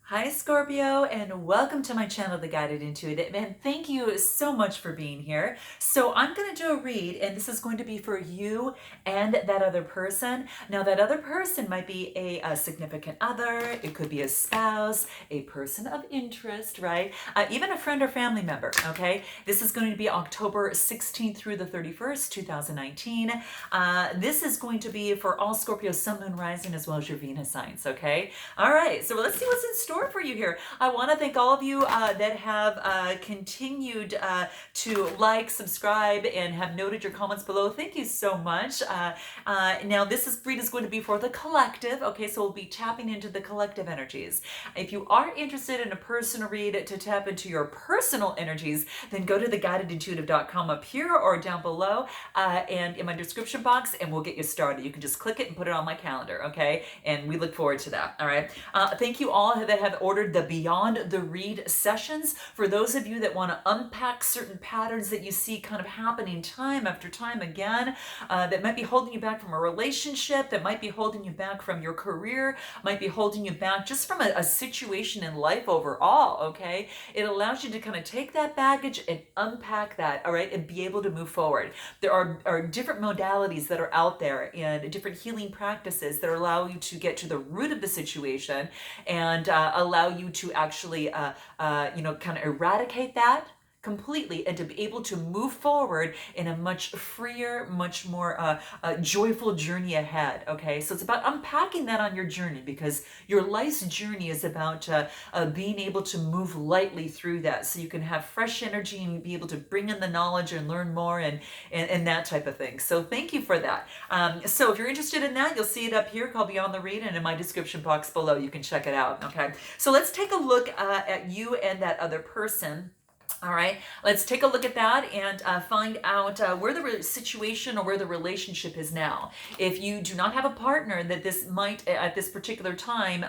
Hi Scorpio, and welcome to my channel, The Guided Intuitive, and thank you so much for being here. So I'm going to do a read, and this is going to be for you and that other person. Now that other person might be a significant other, it could be a spouse, a person of interest, right? Even a friend or family member, okay? This is going to be October 16th through the 31st, 2019. This is going to be for all Scorpio Sun, Moon, Rising, as well as your Venus signs, okay? All right, so let's see what's in store for you here. I want to thank all of you that have continued to like, subscribe, and have noted your comments below. Thank you so much. Now, this read is going to be for the collective. Okay, so we'll be tapping into the collective energies. If you are interested in a personal read to tap into your personal energies, then go to theguidedintuitive.com up here or down below and in my description box, and we'll get you started. You can just click it and put it on my calendar, okay? And we look forward to that, all right? Thank you all that have ordered the Beyond the Read sessions. For those of you that want to unpack certain patterns that you see kind of happening time after time again, that might be holding you back from a relationship, that might be holding you back from your career, might be holding you back just from a situation in life overall, okay? It allows you to kind of take that baggage and unpack that, all right, and be able to move forward. There are different modalities that are out there and different healing practices that allow you to get to the root of the situation and allow you to actually, kind of eradicate that completely and to be able to move forward in a much freer, much more joyful journey ahead. Okay, so it's about unpacking that on your journey, because your life's journey is about being able to move lightly through that, so you can have fresh energy and be able to bring in the knowledge and learn more and that type of thing. So thank you for that. So if you're interested in that, you'll see it up here called Beyond the Read, and in my description box below you can check it out. Okay, so let's take a look at you and that other person. All right, let's take a look at that and find out where the situation or where the relationship is now. If you do not have a partner that this might, at this particular time,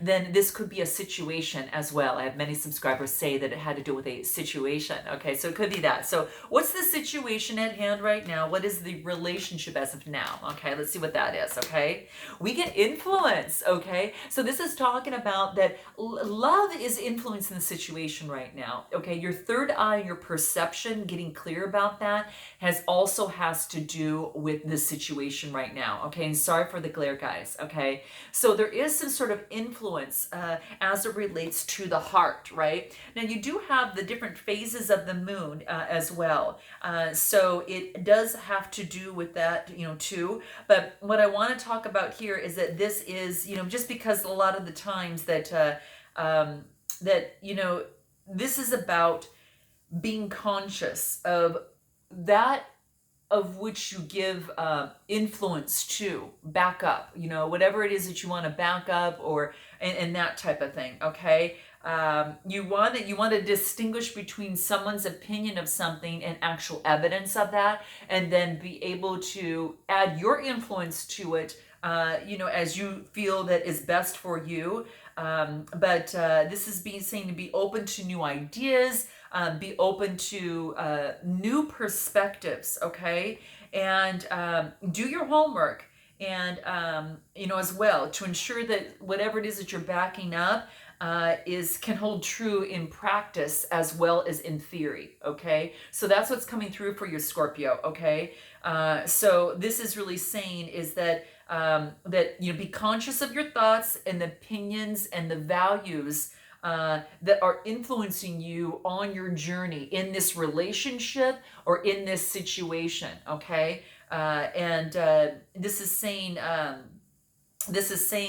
then this could be a situation as well. I have many subscribers say that it had to do with a situation. Okay, so it could be that. So what's the situation at hand right now? What is the relationship as of now? Okay, let's see what that is. Okay, we get influence. Okay, so this is talking about that love is influencing the situation right now. Okay, your third eye, your perception, getting clear about that has to do with the situation right now. Okay, and sorry for the glare, guys. Okay, so there is some sort of influence as it relates to the heart, right? Now you do have the different phases of the moon as well, so it does have to do with that, too. But what I want to talk about here is that this is, just because a lot of the times that this is about being conscious of that of which you give influence to, back up, whatever it is that you want to back up, or and that type of thing. Okay, you want to distinguish between someone's opinion of something and actual evidence of that, and then be able to add your influence to it, as you feel that is best for you. But this is being saying to be open to new ideas, be open to new perspectives, okay? And do your homework, and, as well, to ensure that whatever it is that you're backing up can hold true in practice as well as in theory, okay? So that's what's coming through for your Scorpio, okay? So this is really saying is that be conscious of your thoughts and the opinions and the values that are influencing you on your journey in this relationship or in this situation. Okay, and this is saying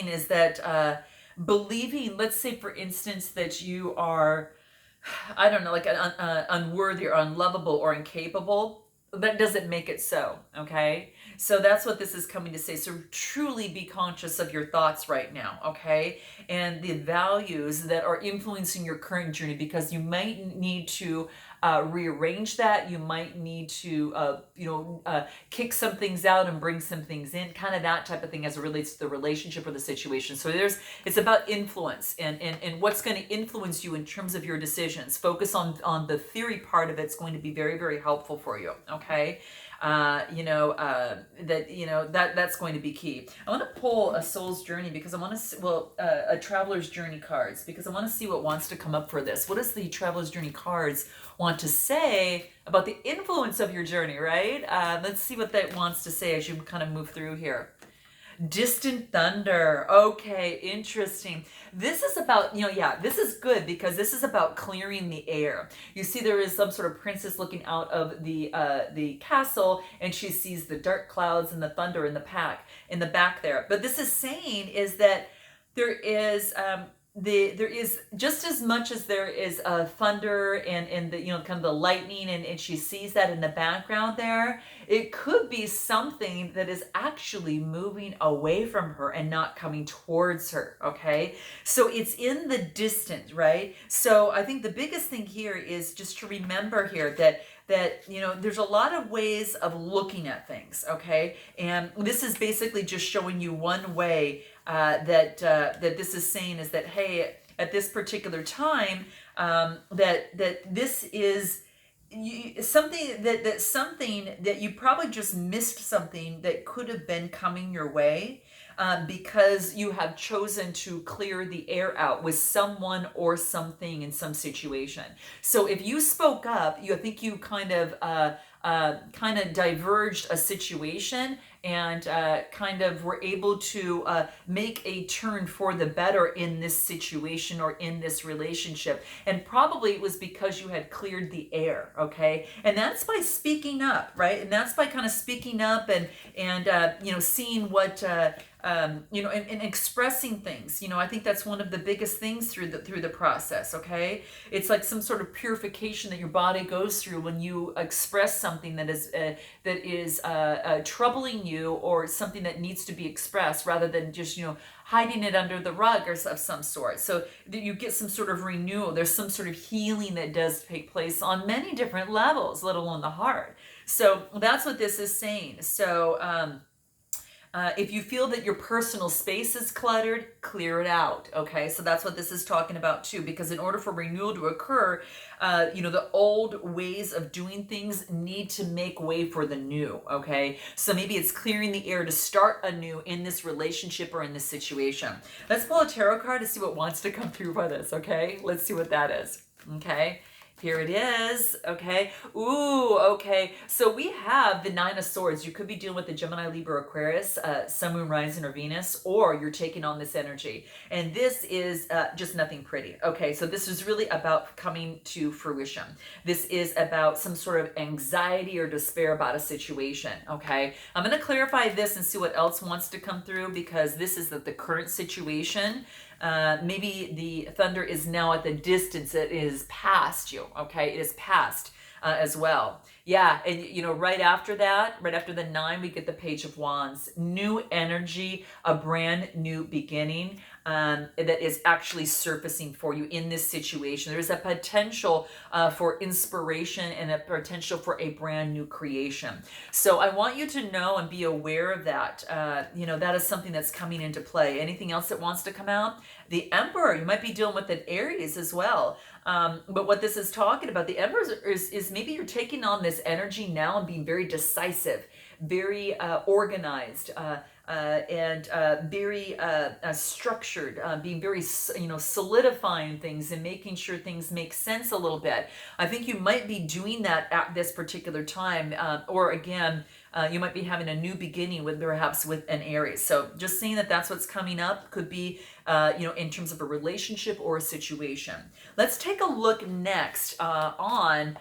is that believing, let's say for instance that you are, I don't know, like unworthy or unlovable or incapable. That doesn't make it so, okay? So that's what this is coming to say. So truly be conscious of your thoughts right now, okay? And the values that are influencing your current journey, because you might need to rearrange that. You might need to, kick some things out and bring some things in, kind of that type of thing as it relates to the relationship or the situation. So it's about influence and what's going to influence you in terms of your decisions. Focus on the theory part of it's going to be very, very helpful for you, okay? That's going to be key. I want to pull a soul's journey because I want to, a traveler's journey cards, because I want to see what wants to come up for this. What does the traveler's journey cards want to say about the influence of your journey, right? Let's see what that wants to say as you kind of move through here. Distant thunder. Okay, interesting. This is about, this is good because this is about clearing the air. You see, there is some sort of princess looking out of the castle, and she sees the dark clouds and the thunder in the back there. But this is saying is that there is there is just as much as there is thunder and the kind of the lightning, and she sees that in the background there. It could be something that is actually moving away from her and not coming towards her. Okay, so it's in the distance, right? So I think the biggest thing here is just to remember here that there's a lot of ways of looking at things. Okay, and this is basically just showing you one way that this is saying is that, hey, at this particular time, that this is something that you probably just missed, something that could have been coming your way, because you have chosen to clear the air out with someone or something in some situation. So if you spoke up, I think you kind of diverged a situation and kind of were able to make a turn for the better in this situation or in this relationship. And probably it was because you had cleared the air, okay? And that's by speaking up, right? And that's by kind of speaking up and seeing what and expressing things. I think that's one of the biggest things through the process. Okay, it's like some sort of purification that your body goes through when you express something that is troubling you, or something that needs to be expressed, rather than just hiding it under the rug or of some sort. So that you get some sort of renewal. There's some sort of healing that does take place on many different levels, let alone the heart. So that's what this is saying. So if you feel that your personal space is cluttered, clear it out. Okay, so that's what this is talking about too, because in order for renewal to occur, the old ways of doing things need to make way for the new. Okay, so maybe it's clearing the air to start anew in this relationship or in this situation. Let's pull a tarot card to see what wants to come through by this. Okay, let's see what that is. Okay. Here it is. Okay. Ooh, okay. So we have the Nine of Swords. You could be dealing with the Gemini, Libra, Aquarius, Sun, Moon, Rising, or Venus, or you're taking on this energy. And this is just nothing pretty. Okay. So this is really about coming to fruition. This is about some sort of anxiety or despair about a situation. Okay. I'm going to clarify this and see what else wants to come through, because this is the current situation. Maybe the thunder is now at the distance. It is past you. Okay, it is past as well. Yeah, and right after that, right after the 9, we get the Page of Wands. New energy, a brand new beginning that is actually surfacing for you in this situation. There's a potential for inspiration and a potential for a brand new creation. So I want you to know and be aware of that. That is something that's coming into play. Anything else that wants to come out? The Emperor, you might be dealing with an Aries as well. But what this is talking about, the Emperor is maybe you're taking on this energy now and being very decisive, very organized, and very structured, being very, solidifying things and making sure things make sense a little bit. I think you might be doing that at this particular time, or again, you might be having a new beginning with an Aries. So just saying that that's what's coming up. Could be, in terms of a relationship or a situation. Let's take a look next on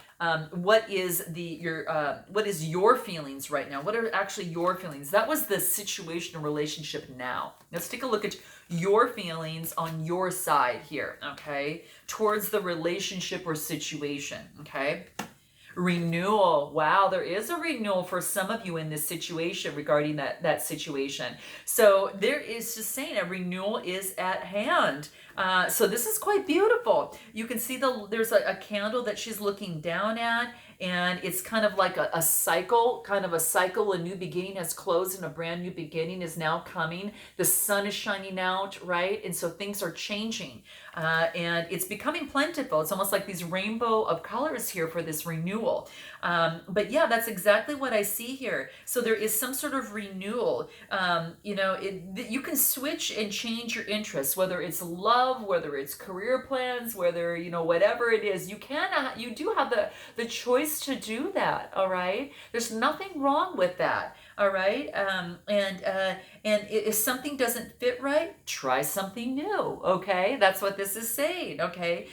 what is your feelings right now. What are actually your feelings? That was the situation or relationship now. Let's take a look at your feelings on your side here, okay, towards the relationship or situation, okay? Renewal. Wow, there is a renewal for some of you in this situation regarding that situation. So there is just saying a renewal is at hand. So this is quite beautiful. You can see there's a candle that she's looking down at, And it's kind of like a cycle, a new beginning has closed and a brand new beginning is now coming. The sun is shining out, right? And so things are changing. And it's becoming plentiful. It's almost like these rainbow of colors here for this renewal. But yeah, that's exactly what I see here. So there is some sort of renewal. You can switch and change your interests, whether it's love, whether it's career plans, whether, whatever it is, you do have the choice to do that. All right. There's nothing wrong with that. All right. And if something doesn't fit right, try something new. Okay. That's what this is saying. Okay.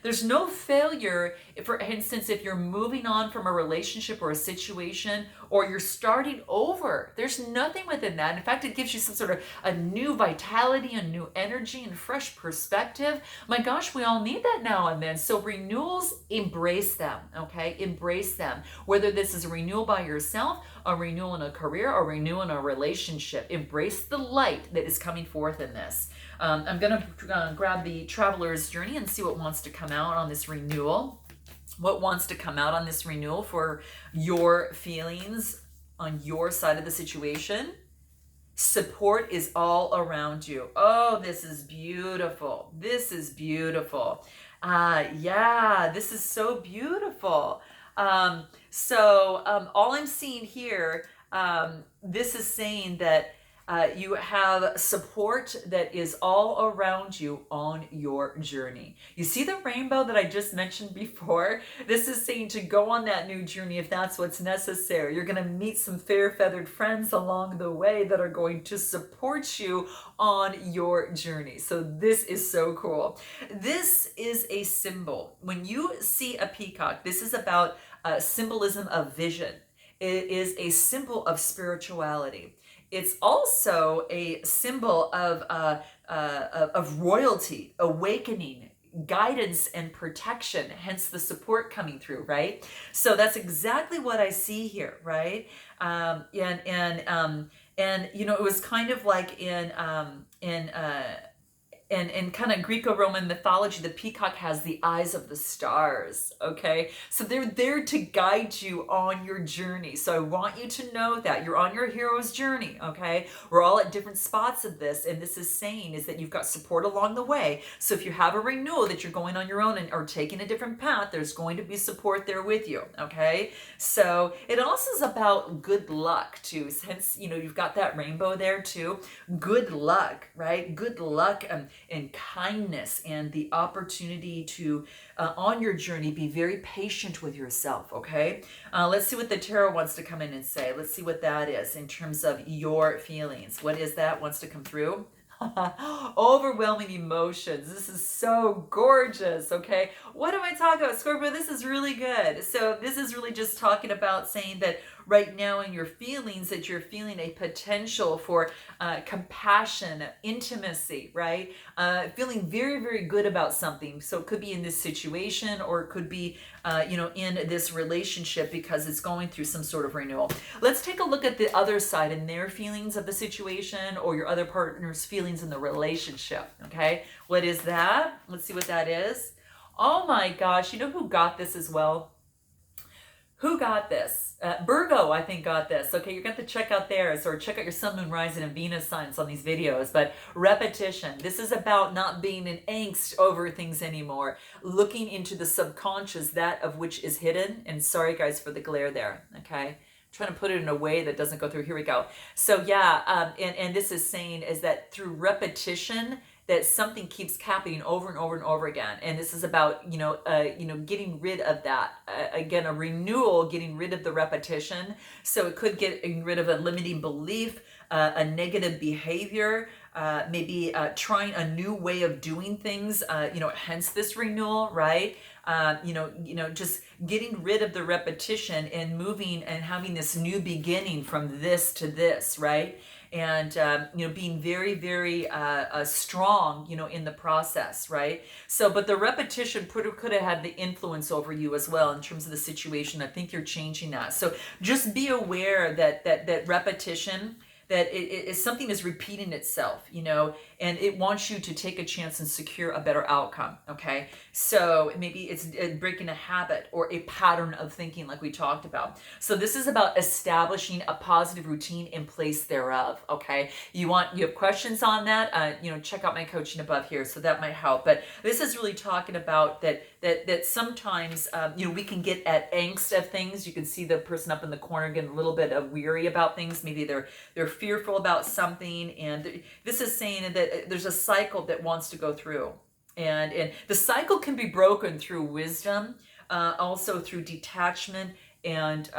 There's no failure. For instance, if you're moving on from a relationship or a situation, or you're starting over, there's nothing within that. In fact, it gives you some sort of a new vitality, a new energy, and fresh perspective. My gosh, we all need that now and then. So renewals, embrace them. Okay, embrace them. Whether this is a renewal by yourself, a renewal in a career, or renewal in a relationship, embrace the light that is coming forth in this. I'm going to grab the Traveler's Journey and see what wants to come out on this renewal. What wants to come out on this renewal for your feelings on your side of the situation? Support is all around you. Oh, this is beautiful. This is beautiful. Yeah, this is so beautiful. All I'm seeing here, this is saying that you have support that is all around you on your journey. You see the rainbow that I just mentioned before? This is saying to go on that new journey if that's what's necessary. You're going to meet some fair-feathered friends along the way that are going to support you on your journey. So this is so cool. This is a symbol. When you see a peacock, this is about symbolism of vision. It is a symbol of spirituality. It's also a symbol of royalty, awakening, guidance, and protection, hence the support coming through, right? So that's exactly what I see here, right? It was kind of like in kind of Greco-Roman mythology, the peacock has the eyes of the stars, okay? So they're there to guide you on your journey. So I want you to know that you're on your hero's journey, okay? We're all at different spots of this, and this is saying is that you've got support along the way. So if you have a renewal that you're going on your own or taking a different path, there's going to be support there with you, okay? So it also is about good luck too. Hence, you've got that rainbow there too. Good luck, right? Good luck and kindness and the opportunity to, on your journey, be very patient with yourself, okay? Let's see what the tarot wants to come in and say. Let's see what that is in terms of your feelings. What is that wants to come through? Overwhelming emotions. This is so gorgeous, okay? What am I talking about, Scorpio? This is really good. So this is really just talking about saying that right now in your feelings that you're feeling a potential for compassion, intimacy, right? Feeling very, very good about something. So it could be in this situation or it could be, in this relationship because it's going through some sort of renewal. Let's take a look at the other side and their feelings of the situation or your other partner's feelings in the relationship, okay? What is that? Let's see what that is. Oh my gosh, you know who got this as well? Who got this? Virgo, I think, got this. Okay, you're going to have to check out theirs or check out your sun, moon, rising, and Venus signs on these videos. But repetition. This is about not being in angst over things anymore. Looking into the subconscious, that of which is hidden. And sorry, guys, for the glare there. Okay. Trying to put it in a way that doesn't go through. Here we go. So yeah, and this is saying is that through repetition, that something keeps happening over and over and over again. And this is about, getting rid of that. Again, a renewal, getting rid of the repetition. So it could get rid of a limiting belief, a negative behavior, maybe trying a new way of doing things, hence this renewal, right? Just getting rid of the repetition and moving and having this new beginning from this to this, right? And, being very, very strong, in the process, right? So, but the repetition could have had the influence over you as well in terms of the situation. I think you're changing that. So just be aware that repetition, that something is repeating itself, and it wants you to take a chance and secure a better outcome. Okay, so maybe it's breaking a habit or a pattern of thinking, like we talked about. So this is about establishing a positive routine in place thereof. Okay, you have questions on that? Check out my coaching above here, so that might help. But this is really talking about that sometimes we can get at angst of things. You can see the person up in the corner getting a little bit of weary about things. Maybe they're fearful about something, and this is saying that there's a cycle that wants to go through, and the cycle can be broken through wisdom, also through detachment, and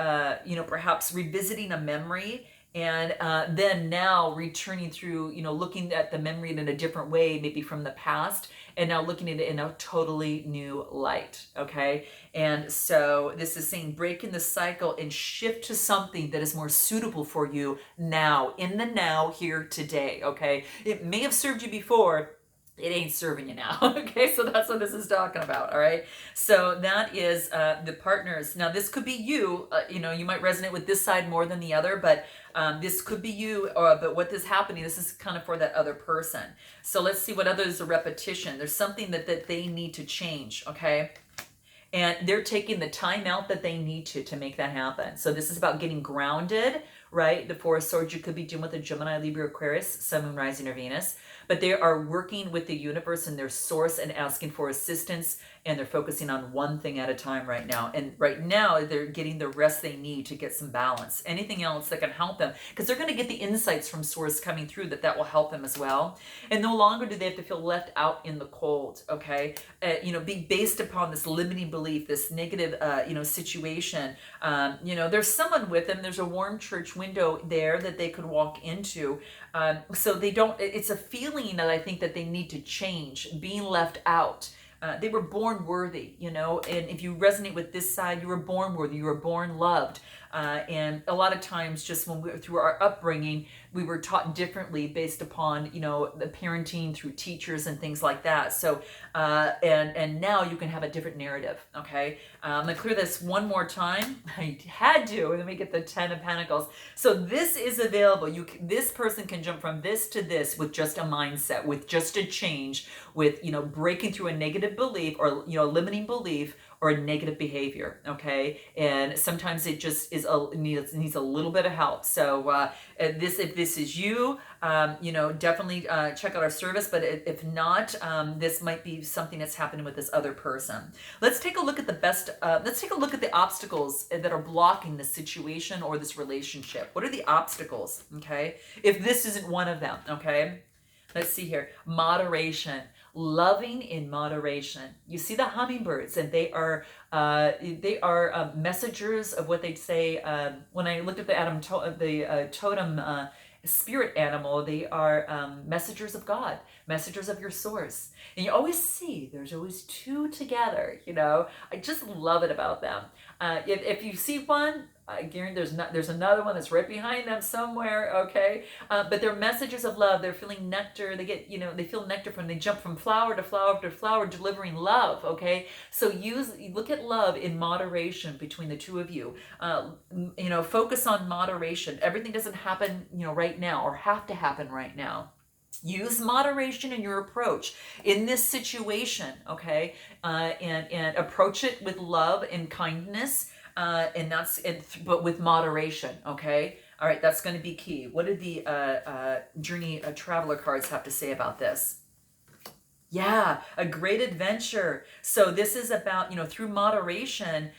perhaps revisiting a memory, and then now returning through, looking at the memory in a different way, maybe from the past, and now looking at it in a totally new light. Okay, and so this is saying breaking the cycle and shift to something that is more suitable for you now, in the now, here, today. Okay, it may have served you before, it ain't serving you now. Okay, so that's what this is talking about. All right, so that is the partners. Now this could be you. You might resonate with this side more than the other, but this could be you. But what is happening, this is kind of for that other person. So let's see what others are repetition. There's something that they need to change. Okay, and they're taking the time out that they need to make that happen. So this is about getting grounded, right? The Four of Swords, you could be dealing with a Gemini, Libra, Aquarius, Sun, Moon, Rising, or Venus. But they are working with the universe and their source and asking for assistance, and they're focusing on one thing at a time right now. And right now, they're getting the rest they need to get some balance. Anything else that can help them, because they're going to get the insights from source coming through that will help them as well. And no longer do they have to feel left out in the cold, okay? Be based upon this limiting belief, this negative, situation. There's someone with them. There's a warm church window there that they could walk into. So they don't, it's a feeling that I think that they need to change, being left out. They were born worthy, and if you resonate with this side, you were born worthy, you were born loved. And a lot of times, just through our upbringing, we were taught differently based upon, the parenting through teachers and things like that. So, and now you can have a different narrative. Okay, I'm gonna clear this one more time. I had to, and then we get the 10 of Pentacles. So this is available. This person can jump from this to this with just a mindset, with just a change, with breaking through a negative belief or limiting belief or a negative behavior. Okay, and sometimes it just needs a little bit of help. So if this is you, definitely check out our service. But if not, this might be something that's happening with this other person. Let's take a look at let's take a look at the obstacles that are blocking this situation or this relationship. What are the obstacles? Okay, if this isn't one of them. Okay, let's see here. Moderation. Loving in moderation. You see the hummingbirds, and they are messengers of what they'd say. When I looked at the totem spirit animal, they are messengers of God, messengers of your source. And you always see there's always two together. I just love it about them. If you see one, I guarantee there's another one that's right behind them somewhere. Okay, but they're messages of love. They're feeling nectar. They get they feel nectar they jump from flower to flower to flower, delivering love. Okay, so look at love in moderation between the two of you. Focus on moderation. Everything doesn't happen right now or have to happen right now. Use moderation in your approach in this situation, okay? And approach it with love and kindness, but with moderation, okay? All right, that's going to be key. What did the Journey Traveler cards have to say about this? Yeah, a great adventure. So this is about, through moderation,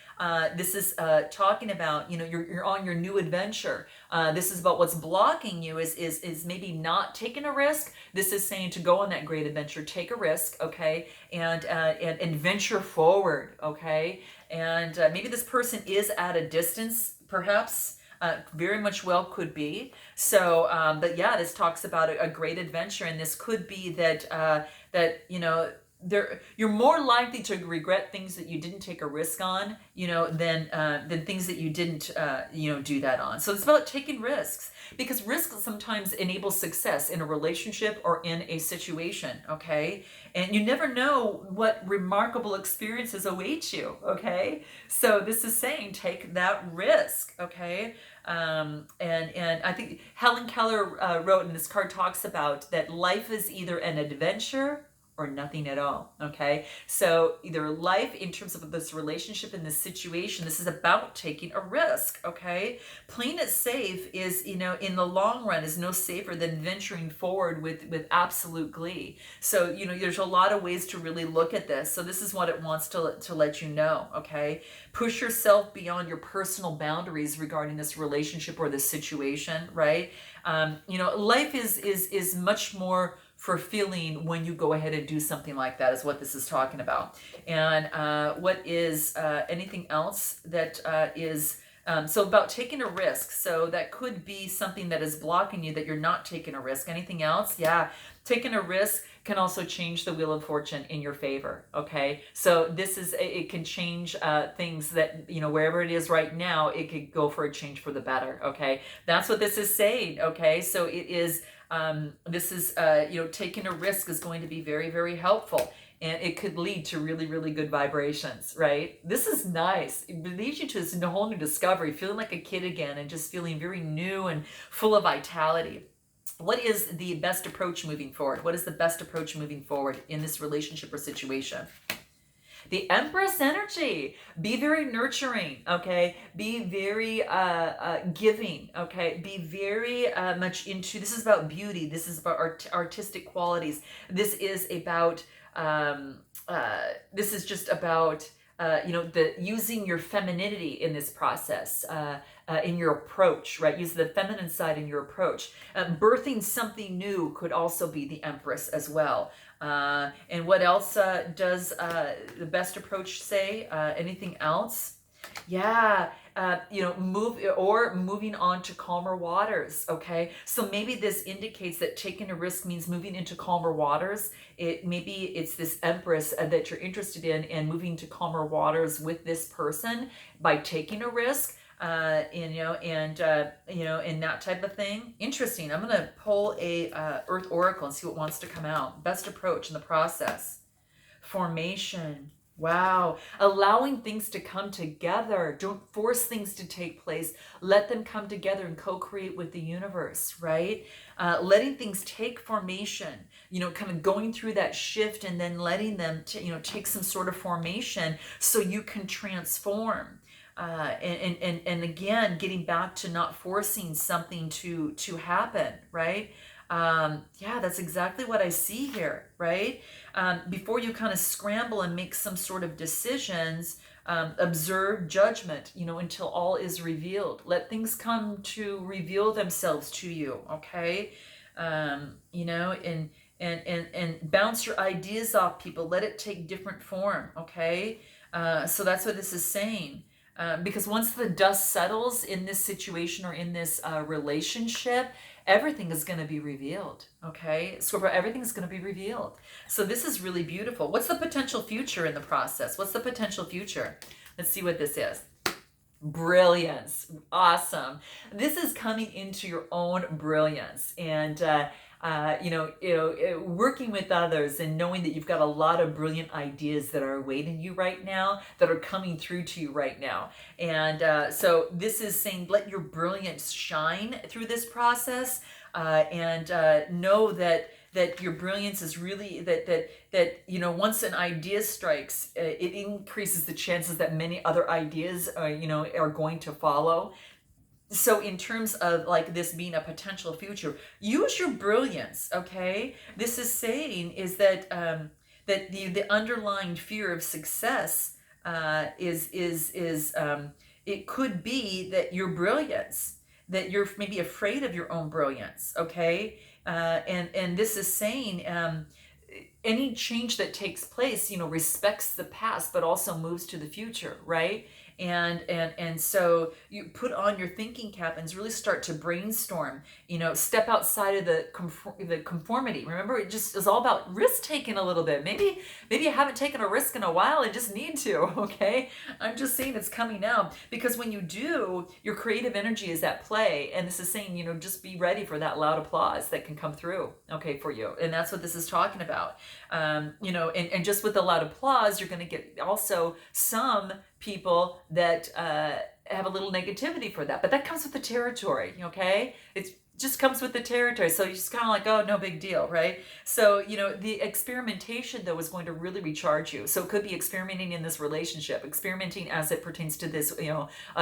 this is talking about, you're on your new adventure. This is about what's blocking you is maybe not taking a risk. This is saying to go on that great adventure, take a risk, okay, and venture forward, okay. And maybe this person is at a distance, perhaps. Very much well could be. So, but yeah, this talks about a great adventure, and this could be that you're more likely to regret things that you didn't take a risk on, than things that you didn't, do that on. So it's about taking risks, because risk sometimes enables success in a relationship or in a situation. Okay, and you never know what remarkable experiences await you. Okay, so this is saying take that risk. Okay. And I think Helen Keller wrote, and this card talks about that life is either an adventure or nothing at all. Okay, so either life, in terms of this relationship and this situation, this is about taking a risk. Okay, playing it safe is, in the long run, is no safer than venturing forward with absolute glee. So there's a lot of ways to really look at this. So this is what it wants to let you know. Okay, push yourself beyond your personal boundaries regarding this relationship or this situation. Right. Life is much more fulfilling when you go ahead and do something like that, is what this is talking about. And what is anything else that is so about taking a risk? So that could be something that is blocking you, that you're not taking a risk. Anything else? Yeah, taking a risk can also change the wheel of fortune in your favor. Okay, so it can change things that, wherever it is right now, it could go for a change for the better. Okay, that's what this is saying. Okay, so it is taking a risk is going to be very, very helpful, and it could lead to really, really good vibrations. Right, this is nice. It leads you to a whole new discovery, feeling like a kid again, and just feeling very new and full of vitality. What is the best approach moving forward? What is the best approach moving forward in this relationship or situation? The Empress energy. Be very nurturing. Okay, be very giving. Okay, be very much into, this is about beauty, this is about artistic qualities, this is about this is just about the using your femininity in this process, in your approach. Right, use the feminine side in your approach. Birthing something new could also be the Empress as well. And what else does the best approach say? Anything else? Yeah, moving on to calmer waters. Okay, so maybe this indicates that taking a risk means moving into calmer waters. Maybe it's this Empress that you're interested in, and moving to calmer waters with this person by taking a risk. And that type of thing. Interesting. I'm gonna pull a Earth Oracle and see what wants to come out. Best approach in the process. Formation. Wow. Allowing things to come together. Don't force things to take place. Let them come together and co-create with the universe, right? Letting things take formation, kind of going through that shift, and then letting them take some sort of formation so you can transform. And again, getting back to not forcing something to happen, right? Yeah, that's exactly what I see here, right? Before you kind of scramble and make some sort of decisions, observe judgment, until all is revealed. Let things come to reveal themselves to you, okay? And bounce your ideas off people. Let it take different form, okay? So that's what this is saying. Because once the dust settles in this situation or in this relationship, everything is going to be revealed. Okay, Scorpio, everything is going to be revealed. So this is really beautiful. What's the potential future in the process? What's the potential future? Let's see what this is. Brilliance. Awesome. This is coming into your own brilliance, and working with others, and knowing that you've got a lot of brilliant ideas that are awaiting you right now, that are coming through to you right now. And so this is saying, let your brilliance shine through this process, and know that your brilliance is really that once an idea strikes, it increases the chances that many other ideas are going to follow. So in terms of like this being a potential future, use your brilliance. Okay, this is saying is that that the underlying fear of success is it could be that your brilliance, that you're maybe afraid of your own brilliance. Okay, and this is saying any change that takes place, respects the past, but also moves to the future, right? And so you put on your thinking cap and really start to brainstorm, step outside of the conformity. Remember, it just is all about risk taking a little bit. Maybe you haven't taken a risk in a while and just need to. Okay, I'm just saying it's coming now, because when you do, your creative energy is at play, and this is saying, just be ready for that loud applause that can come through, okay, for you. And that's what this is talking about. And just with the loud applause, you're going to get also some people that have a little negativity for that, but that comes with the territory. Okay, it just comes with the territory, so you're just kind of like, oh, no big deal, right? So the experimentation though is going to really recharge you. So it could be experimenting in this relationship, experimenting as it pertains to this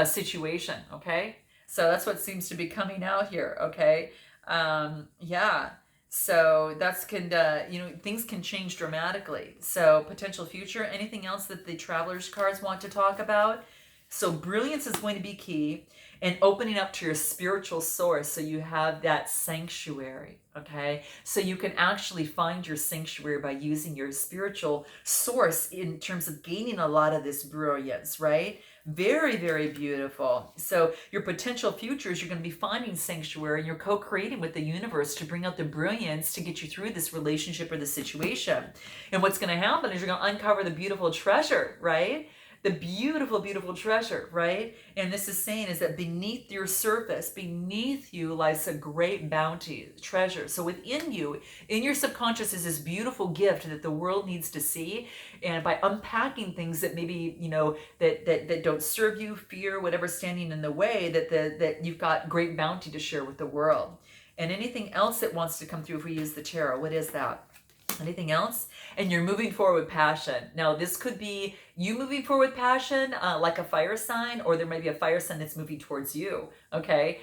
situation. Okay, so that's what seems to be coming out here. Okay, yeah. So that's things can change dramatically. So potential future, anything else that the traveler's cards want to talk about? So brilliance is going to be key, and opening up to your spiritual source, so you have that sanctuary. Okay, so you can actually find your sanctuary by using your spiritual source in terms of gaining a lot of this brilliance, right? Very, very beautiful. So your potential futures, you're going to be finding sanctuary, and you're co-creating with the universe to bring out the brilliance to get you through this relationship or the situation. And what's going to happen is you're going to uncover the beautiful treasure, right? The beautiful, beautiful treasure, right? And this is saying is that beneath your surface, beneath you lies a great bounty, treasure. So within you, in your subconscious, is this beautiful gift that the world needs to see. And by unpacking things that maybe, that don't serve you, fear, whatever's standing in the way, that you've got great bounty to share with the world. And anything else that wants to come through if we use the tarot, what is that? Anything else? And you're moving forward with passion. Now, this could be you moving forward with passion, like a fire sign, or there might be a fire sign that's moving towards you. Okay,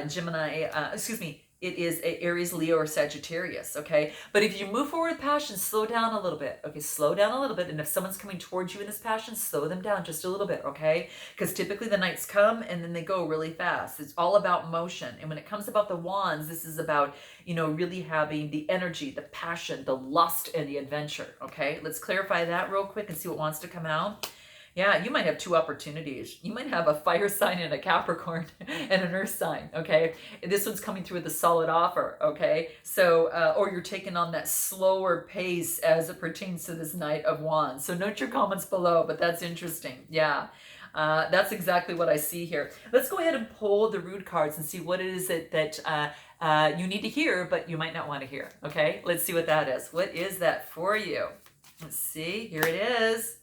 Gemini. Excuse me. It is a Aries, Leo, or Sagittarius. Okay, but if you move forward with passion, slow down a little bit. Okay, slow down a little bit. And if someone's coming towards you in this passion, slow them down just a little bit. Okay, because typically the knights come and then they go really fast. It's all about motion. And when it comes about the wands, this is about really having the energy, the passion, the lust, and the adventure. Okay, let's clarify that real quick and see what wants to come out. Yeah, you might have two opportunities. You might have a fire sign and a Capricorn and an earth sign, okay? This one's coming through with a solid offer, okay? So, or you're taking on that slower pace as it pertains to this Knight of Wands. So note your comments below, but that's interesting. Yeah, that's exactly what I see here. Let's go ahead and pull the root cards and see what it is that you need to hear, but you might not want to hear, okay? Let's see what that is. What is that for you? Let's see. Here it is.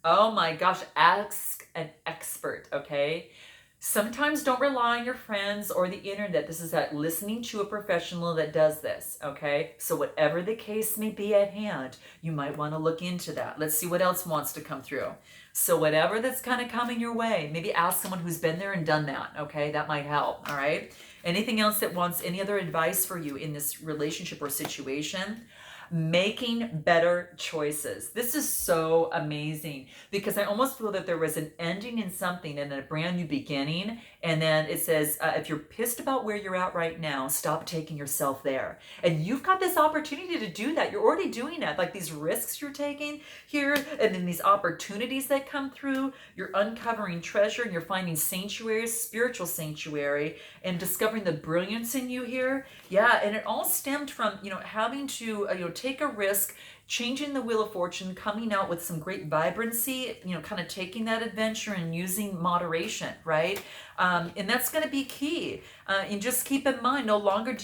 Oh my gosh, ask an expert, okay? Sometimes don't rely on your friends or the internet. This is that listening to a professional that does this, okay? So whatever the case may be at hand, you might want to look into that. Let's see what else wants to come through. So whatever that's kind of coming your way, maybe ask someone who's been there and done that, okay? That might help, all right? Anything else that wants any other advice for you in this relationship or situation? Making better choices. This is so amazing, because I almost feel that there was an ending in something and a brand new beginning. And then it says, if you're pissed about where you're at right now, stop taking yourself there. And you've got this opportunity to do that. You're already doing that. Like these risks you're taking here, and then these opportunities that come through, you're uncovering treasure, and you're finding sanctuary, spiritual sanctuary, and discovering the brilliance in you here. Yeah, and it all stemmed from, having to, take a risk, changing the wheel of fortune, coming out with some great vibrancy, kind of taking that adventure and using moderation, right? And that's going to be key. And just keep in mind, no longer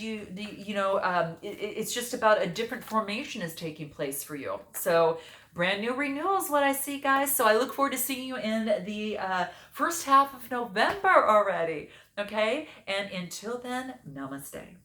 it's just about a different formation is taking place for you. So brand new renewal is what I see, guys. So I look forward to seeing you in the first half of November already. Okay. And until then, namaste.